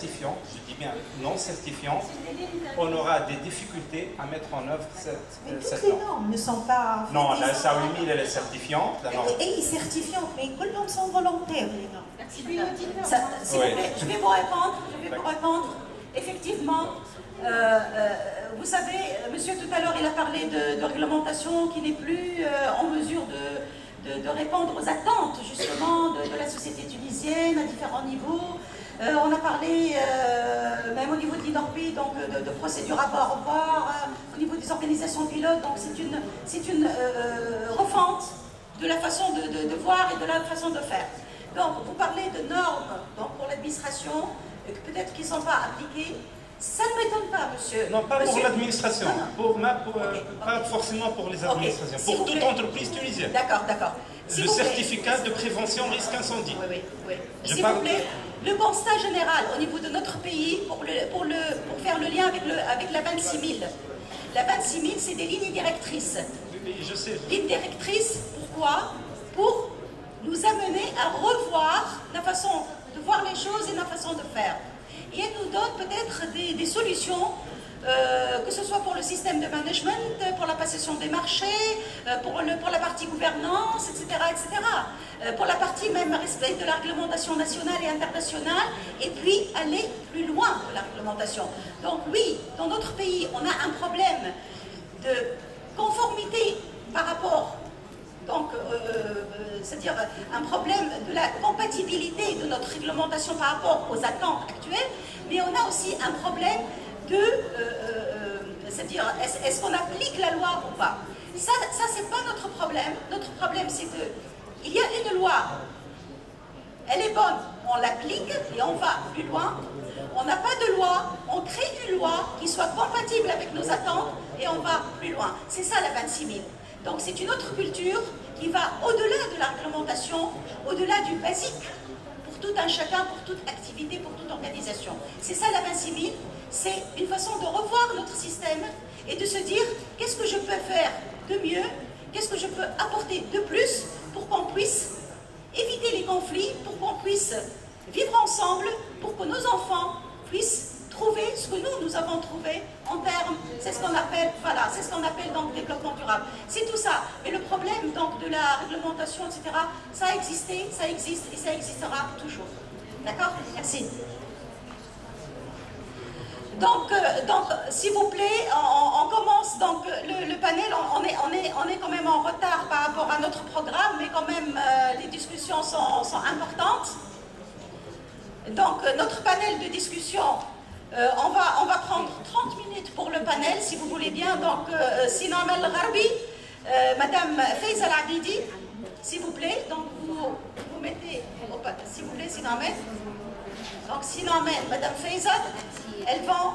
certifiant, je dis bien non certifiant, on aura des difficultés à mettre en œuvre cette les norme. normes ne sont pas... Non, la SAO1000, elle est certifiante. La norme... Et certifiante, mais les normes sont volontaires, les normes. S'il vous plaît, je vais vous répondre. Effectivement, vous savez, monsieur tout à l'heure, il a parlé de réglementation qui n'est plus en mesure de répondre aux attentes, justement, de la société tunisienne à différents niveaux. On a parlé, même au niveau de l'INORPI, donc de procédures à revoir, au niveau des organisations pilotes, donc c'est une refonte de la façon de voir et de la façon de faire. Donc, vous parlez de normes donc, pour l'administration, peut-être qui ne sont pas appliquées. Ça ne m'étonne pas, monsieur. Non, pas monsieur... pour l'administration, pas forcément pour les administrations, pour toute entreprise tunisienne. D'accord. Le certificat de prévention risque incendie. Oui. S'il vous plaît, le constat général au niveau de notre pays, pour faire le lien avec la 26 000. La 26 000, c'est des lignes directrices. Oui, je sais. Lignes directrices, pourquoi? Pour nous amener à revoir la façon de voir les choses et la façon de faire. Et elle nous donne peut-être des solutions, que ce soit pour le système de management, pour la passation des marchés, pour la partie gouvernance, etc., pour la partie même respect de la réglementation nationale et internationale, et puis aller plus loin de la réglementation. Donc oui, dans notre pays, on a un problème de conformité par rapport, c'est-à-dire un problème de la compatibilité de notre réglementation par rapport aux attentes actuelles, mais on a aussi un problème de, c'est-à-dire, est-ce qu'on applique la loi ou pas? Ça c'est pas notre problème. Notre problème, c'est qu'il y a une loi, elle est bonne, on l'applique et on va plus loin. On n'a pas de loi, on crée une loi qui soit compatible avec nos attentes et on va plus loin. C'est ça la 26 000. Donc c'est une autre culture qui va au-delà de la réglementation, au-delà du basique, pour tout un chacun, pour toute activité, pour toute organisation. C'est ça la 26 000, c'est une façon de revoir notre système et de se dire qu'est-ce que je peux faire de mieux, qu'est-ce que je peux apporter de plus pour qu'on puisse éviter les conflits, pour qu'on puisse vivre ensemble, pour que nos enfants puissent trouver ce que nous avons trouvé en termes, c'est ce qu'on appelle, voilà, c'est ce qu'on appelle donc développement durable. C'est tout ça. Mais le problème donc de la réglementation, etc., ça a existé, ça existe et ça existera toujours. D'accord? Merci. Donc s'il vous plaît, on commence donc le panel. On est quand même en retard par rapport à notre programme, mais quand même les discussions sont importantes. Donc notre panel de discussion. On va prendre 30 minutes pour le panel, si vous voulez bien. Donc, Sinam El Gharbi, Madame Faiza El Abidi, s'il vous plaît. Donc, vous mettez, s'il vous plaît, Sinam El. Donc, Sinam El, Madame Faiza, elles vont